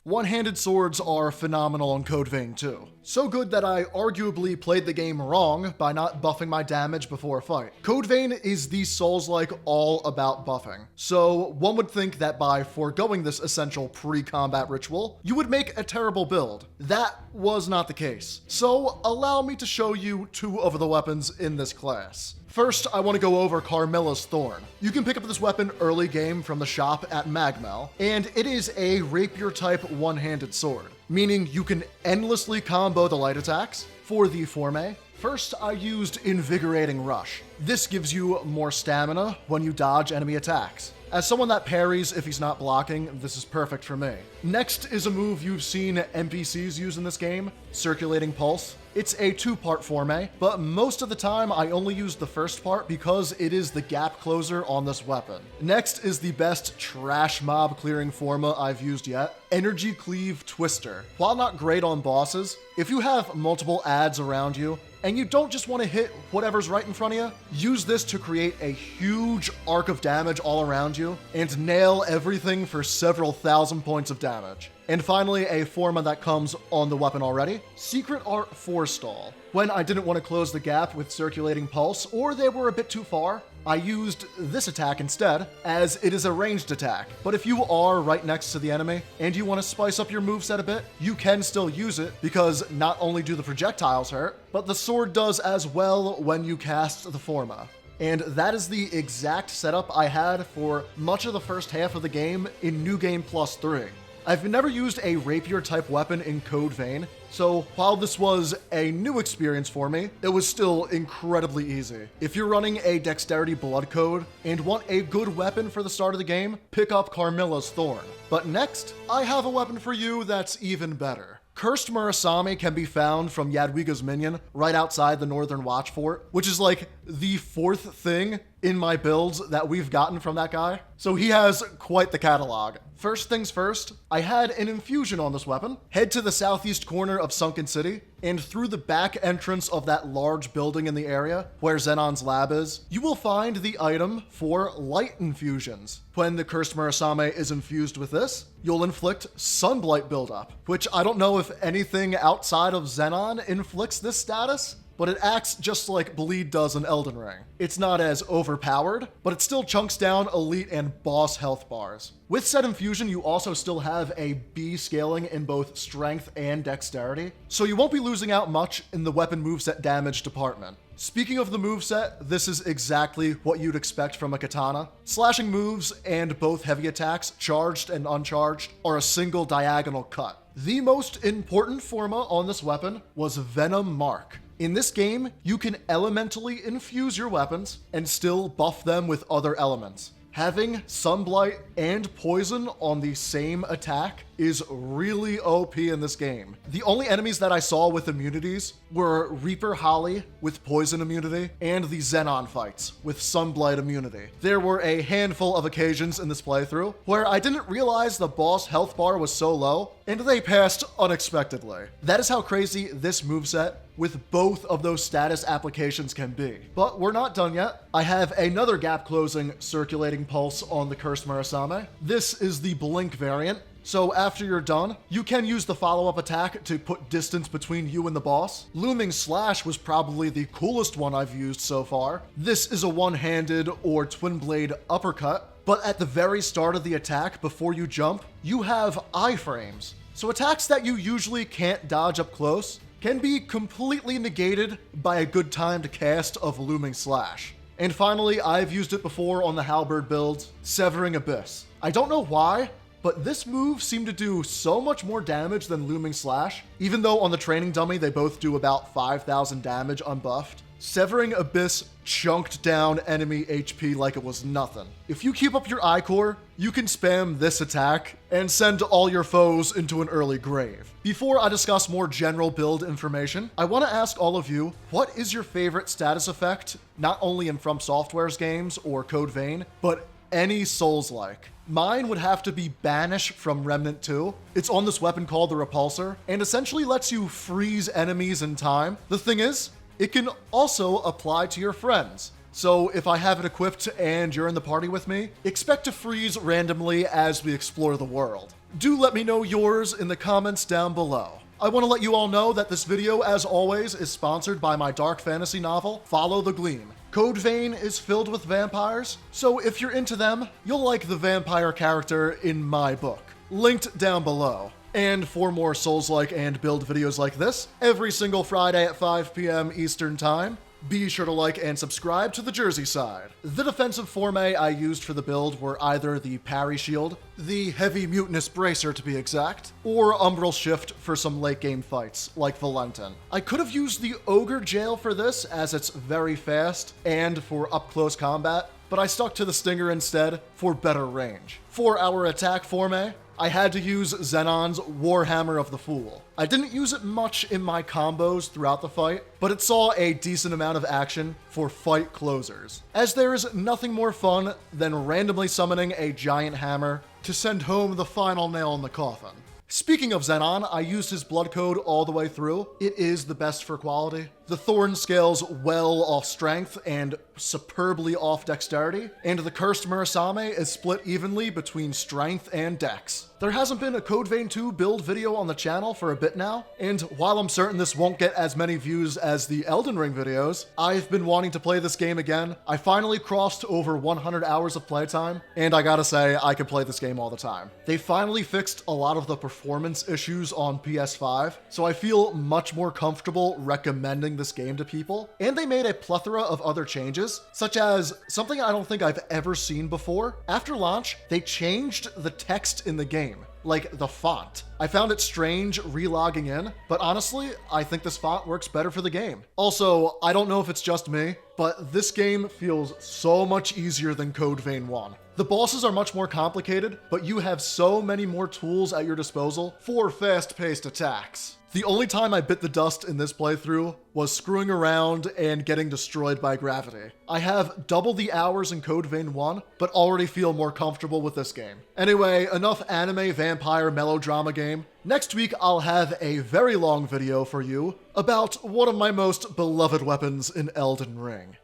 One-handed swords are phenomenal in Code Vein too. So good that I arguably played the game wrong by not buffing my damage before a fight. Code Vein is the Souls-like all about buffing. So one would think that by foregoing this essential pre-combat ritual, you would make a terrible build. That was not the case. So allow me to show you two of the weapons in this class. First, I want to go over Carmilla's Thorn. You can pick up this weapon early game from the shop at Magmel, and it is a rapier-type one-handed sword, meaning you can endlessly combo the light attacks. For the Forme, first I used Invigorating Rush. This gives you more stamina when you dodge enemy attacks. As someone that parries if he's not blocking, this is perfect for me. Next is a move you've seen NPCs use in this game, Circulating Pulse. It's a two-part Forme, but most of the time I only use the first part because it is the gap closer on this weapon. Next is the best trash mob clearing Forma I've used yet, Energy Cleave Twister. While not great on bosses, if you have multiple adds around you, and you don't just want to hit whatever's right in front of you, use this to create a huge arc of damage all around you and nail everything for several thousand points of damage. And finally, a Forma that comes on the weapon already, Secret Art Forestall. When I didn't want to close the gap with Circulating Pulse, or they were a bit too far, I used this attack instead, as it is a ranged attack. But if you are right next to the enemy, and you want to spice up your moveset a bit, you can still use it, because not only do the projectiles hurt, but the sword does as well when you cast the Forma. And that is the exact setup I had for much of the first half of the game in New Game Plus 3. I've never used a rapier-type weapon in Code Vein, so while this was a new experience for me, it was still incredibly easy. If you're running a Dexterity Blood Code and want a good weapon for the start of the game, pick up Carmilla's Thorn. But next, I have a weapon for you that's even better. Cursed Murasame can be found from Yadwiga's minion right outside the Northern Watch Fort, which is like the fourth thing in my builds that we've gotten from that guy. So he has quite the catalog. First things first, I had an infusion on this weapon. Head to the southeast corner of Sunken City, and through the back entrance of that large building in the area where Zenon's lab is, you will find the item for light infusions. When the Cursed Murasame is infused with this, you'll inflict Sunblight buildup, which I don't know if anything outside of Zenon inflicts this status, but it acts just like Bleed does in Elden Ring. It's not as overpowered, but it still chunks down elite and boss health bars. With said infusion, you also still have a B scaling in both strength and dexterity, so you won't be losing out much in the weapon moveset damage department. Speaking of the moveset, this is exactly what you'd expect from a katana. Slashing moves and both heavy attacks, charged and uncharged, are a single diagonal cut. The most important Forma on this weapon was Venom Mark. In this game, you can elementally infuse your weapons and still buff them with other elements. Having Sunblight and Poison on the same attack is really OP in this game. The only enemies that I saw with immunities were Reaper Holly with Poison immunity and the Zenon fights with Sunblight immunity. There were a handful of occasions in this playthrough where I didn't realize the boss health bar was so low, and they passed unexpectedly. That is how crazy this moveset with both of those status applications can be. But we're not done yet. I have another gap-closing Circulating Pulse on the Cursed Murasame. This is the Blink variant. So after you're done, you can use the follow-up attack to put distance between you and the boss. Looming Slash was probably the coolest one I've used so far. This is a one-handed or twin-blade uppercut, but at the very start of the attack, before you jump, you have iframes. So attacks that you usually can't dodge up close can be completely negated by a good timed cast of Looming Slash. And finally, I've used it before on the Halberd builds, Severing Abyss. I don't know why, but this move seemed to do so much more damage than Looming Slash, even though on the training dummy they both do about 5,000 damage unbuffed. Severing Abyss chunked down enemy HP like it was nothing. If you keep up your I-Core, you can spam this attack and send all your foes into an early grave. Before I discuss more general build information, I want to ask all of you, what is your favorite status effect, not only in From Software's games or Code Vein, but any Souls-like? Mine would have to be Banish from Remnant 2. It's on this weapon called the Repulsor, and essentially lets you freeze enemies in time. The thing is, it can also apply to your friends. So if I have it equipped and you're in the party with me, expect to freeze randomly as we explore the world. Do let me know yours in the comments down below. I want to let you all know that this video, as always, is sponsored by my dark fantasy novel, Follow the Gleam. Code Vein is filled with vampires, so if you're into them, you'll like the vampire character in my book. Linked down below. And for more Souls-like and build videos like this, every single Friday at 5 p.m. Eastern Time, be sure to like and subscribe to the Jersey Side. The defensive forme I used for the build were either the Parry Shield, the Heavy Mutinous Bracer to be exact, or Umbral Shift for some late game fights, like Valentin. I could have used the Ogre Jail for this, as it's very fast, and for up-close combat, but I stuck to the Stinger instead for better range. For our attack forme, I had to use Xenon's Warhammer of the Fool. I didn't use it much in my combos throughout the fight, but it saw a decent amount of action for fight closers, as there is nothing more fun than randomly summoning a giant hammer to send home the final nail in the coffin. Speaking of Xenon, I used his blood code all the way through. It is the best for quality. The Thorn scales well off strength and superbly off dexterity, and the Cursed Murasame is split evenly between strength and dex. There hasn't been a Code Vein 2 build video on the channel for a bit now, and while I'm certain this won't get as many views as the Elden Ring videos, I've been wanting to play this game again. I finally crossed over 100 hours of playtime, and I gotta say, I can play this game all the time. They finally fixed a lot of the performance issues on PS5, so I feel much more comfortable recommending this game to people, and they made a plethora of other changes, such as something I don't think I've ever seen before. After launch, they changed the text in the game, like the font. I found it strange relogging in, but honestly, I think this font works better for the game. Also, I don't know if it's just me, but this game feels so much easier than Code Vein 1. The bosses are much more complicated, but you have so many more tools at your disposal for fast-paced attacks. The only time I bit the dust in this playthrough was screwing around and getting destroyed by gravity. I have double the hours in Code Vein 1, but already feel more comfortable with this game. Anyway, enough anime vampire melodrama game. Next week, I'll have a very long video for you about one of my most beloved weapons in Elden Ring.